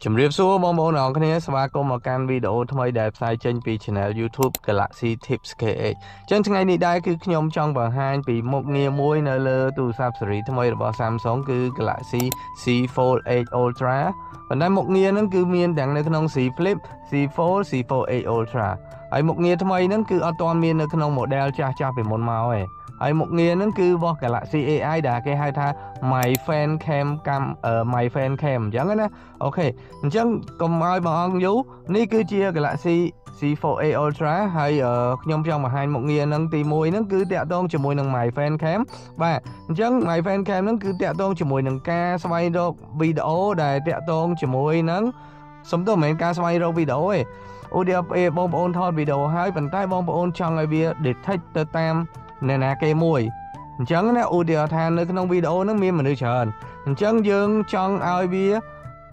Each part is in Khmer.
ជំរាបសួរបងប្អូនអរគ្នាស្វាគមន៍មកកាន់វីដេអូថ្មីដែលផ្សាយចេញពី Channel YouTube Galaxy Tips KH ចឹងថ្ងៃនេះដែរគឺខ្ញុំចង់បង្ហាញពីមុខងារមួយនៅលើទូរស័ព្ទស៊េរីថ្មីរបស់ Samsung គឺ Galaxy Z Fold 8 Ultra ប៉ុន្តែមុខងារហ្នឹងគឺមានទាំងនៅក្នុង Z Flip, Z Fold, Z Fold 8 Ultra ហើយមុខងារថ្មីហ្នឹងគឺអត់ទាន់មាននៅក្នុង model ចាស់ពីមុនមកទេហើយមុខងារហ្នឹងគឺរបស់ Galaxy AI ដែលគេហៅថា My Fan Cam My Fan Cam អញ្ចឹងណាអូខេអញ្ចឹងកុំឲ្យបងអង្គយូរនេះគឺជា Galaxy Z Fold 8 Ultra ហើយខ្ញុំចង់បង្ហាញមុខងារហ្នឹងទី1ហ្នឹងគឺតាក់ទងជាមួយនឹង My Fan Cam បាទអញ្ចឹង My Fan Cam ហ្នឹងគឺតាក់ទងជាមួយនឹងការស្វែងរកវីដេអូដែលតាក់ទងជាមួយនឹងសំដៅមិនមែនការស្វែងរកវីដេអូទេឧទាហរណ៍បងប្អូនថតវីដេអូហើយប៉ុន្តែបងប្អូនចង់ឲ្យវា detect ទៅតាមអ្នកណាគេមួយអញ្ចឹងណាឧទាហរណ៍ថានៅក្នុងវីដេអូហ្នឹងមានមនុស្សច្រើនអញ្ចឹងយើងចង់ឲ្យវា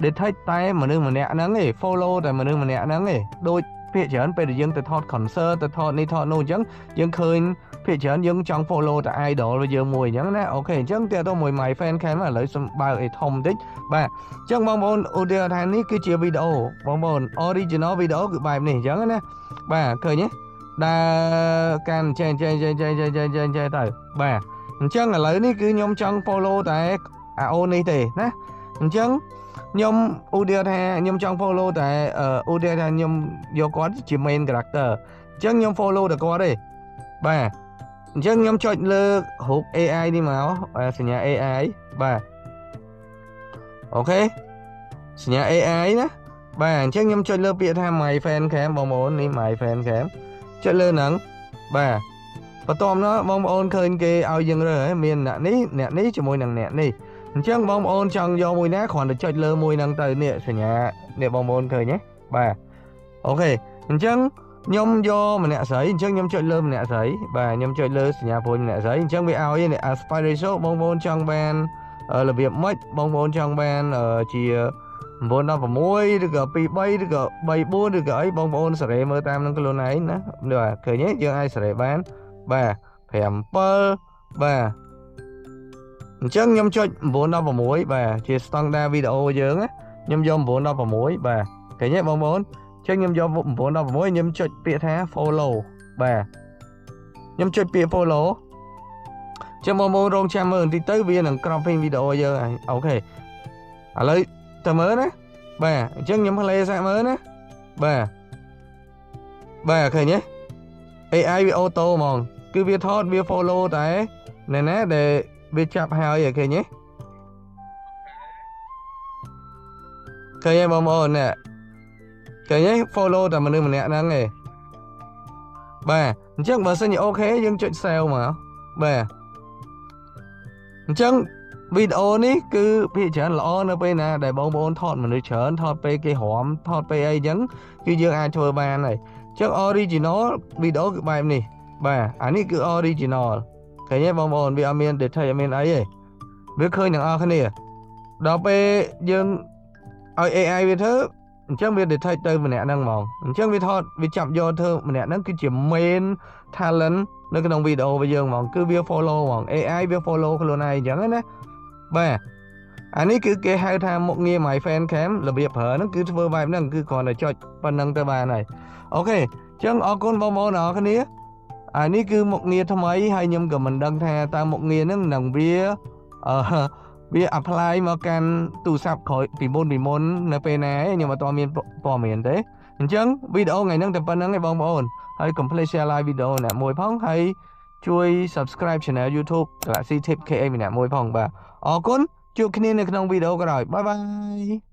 detect តែមនុស្សម្នាក់ហ្នឹងឯង follow តែមនុស្សម្នាក់ហ្នឹងឯងដូចភាគច្រើនពេលដែលយើងទៅថត concert ទៅថតនេះថតនោះអញ្ចឹងយើងឃើញភាគច្រើនយើងចង់ follow តែ idol របស់យើងមួយអញ្ចឹងណាអូខេអញ្ចឹងតើតើមួយ My Fan Cam ឥឡូវសំបើកឲ្យធំបន្តិចបាទអញ្ចឹងបងប្អូនឧទាហរណ៍ថានេះគឺជាវីដេអូបងប្អូន original វីដេអូគឺបែបនេះអញ្ចឹងណាបាទឃើញទេដើរកាន់ចេះទៅបាទអញ្ចឹងឥឡូវនេះគឺខ្ញុំចង់ follow តែអូននេះទេណាអញ្ចឹងខ្ញុំឧទាហរណ៍ថាខ្ញុំចង់ follow តែឧទាហរណ៍ថាខ្ញុំយកគាត់ជា main character អញ្ចឹងខ្ញុំ follow តែគាត់ទេបាទអញ្ចឹងខ្ញុំចុចលើរូប AI នេះមកសញ្ញា AI បាទអូខេសញ្ញា AI ណាបាទអញ្ចឹងខ្ញុំចុចលើពាក្យថា My Fan Cam បងប្អូននេះ My Fan Cam ចុចលើហ្នឹងបាទបន្ទាប់មកបងប្អូនឃើញគេឲ្យយើងរើសមានអ្នកនេះជាមួយនឹងអ្នកនេះអញ្ចឹងបងប្អូនចង់យកមួយណាគ្រាន់តែចុចលើមួយហ្នឹងទៅនេះសញ្ញានេះបងប្អូនឃើញទេបាទអូខេអញ្ចឹងខ្ញុំយកម្នាក់ស្រីអញ្ចឹងខ្ញុំចុចលើម្នាក់ស្រីបាទខ្ញុំចុចលើសញ្ញាព្រួយម្នាក់ស្រីអញ្ចឹងវាឲ្យនេះ aspect ratio បងប្អូនចង់បានរបៀបម៉េចបងប្អូនចង់បានជា916ឬក៏23ឬក៏34ឬក៏អីបងប្អូនសេរីមើលតាមនឹងខ្លួនឯងណាបាទឃើញទេយើងអាចសេរីបានបាទ7បាទអញ្ចឹងខ្ញុំចុច916បាទជា standard វីដេអូយើងណាខ្ញុំយក916បាទឃើញទេបងប្អូនអញ្ចឹងខ្ញុំយក916ខ្ញុំចុចពាក្យថា follow បាទខ្ញុំចុចពាក្យ follow ចាំបងប្អូនរងចាំមើលបន្តិចទៅវានឹង cropping វីដេអូយើងហើយអូខេឥឡូវតើមើលណាបាទអញ្ចឹងខ្ញុំ play សាកមើលណាបាទឃើញទេ AI វាអូតូហ្មងគឺវាថតវា follow តែណែណាដែលវាចាប់ហើយឃើញទេឃើញទេបងប្អូនណាឃើញទេ follow តែមនុស្សម្នាក់ហ្នឹងឯងបាទអញ្ចឹងបើសិនជាអូខេយើងចុច save មកបាទអញ្ចឹងវីដេអូនេះគឺភាគច្រើនល្អនៅពេលណាដែលបងប្អូនថតមនុស្សច្រើនថតពេលគេរំថតពេលអីអញ្ចឹងគឺយើងអាចធ្វើបានហើយអញ្ចឹង original វីដេអូគឺបែបនេះបាទអានេះគឺ original ឃើញទេបងប្អូនវាអត់មាន detail អត់មានអីទេវាឃើញទាំងអស់គ្នាដល់ពេលយើងឲ្យ AI វាធ្វើអញ្ចឹងវា detect ទៅម្នាក់ហ្នឹងហ្មងអញ្ចឹងវាថតវាចាប់យកធ្វើម្នាក់ហ្នឹងគឺជា main talent នៅក្នុងវីដេអូរបស់យើងហ្មងគឺវា follow ហ្មង AI វា follow ខ្លួនឯងអញ្ចឹងណាបាទអានេះគឺគេហៅថាមុខងារ My Fan Cam របៀបប្រើហ្នឹងគឺធ្វើបែបហ្នឹងគឺគ្រាន់តែចុចប៉ុណ្្នឹងទៅបានហើយអូខេអញ្ចឹងអរគុណបងប្អូនអរគ្នាអានេះគឺមុខងារថ្មីហើយខ្ញុំក៏មិនដឹងថាតើមុខងារហ្នឹងនឹងវា apply មកកាន់ទូរស័ព្ទក្រោយពីមុននៅពេលណាខ្ញុំអត់ទាន់មានព័ត៌មានទេអញ្ចឹងវីដេអូថ្ងៃហ្នឹងតែប៉ុណ្្នឹងឯងបងប្អូនហើយកុំភ្លេច share like វីដេអូអ្នកមួយផងហើយជួយ subscribe channel YouTube Galaxy Tips KH ម្នាក់មួយផងបាទអរគុណជួបគ្នានៅក្នុងវីដេអូក្រោយបាយបាយ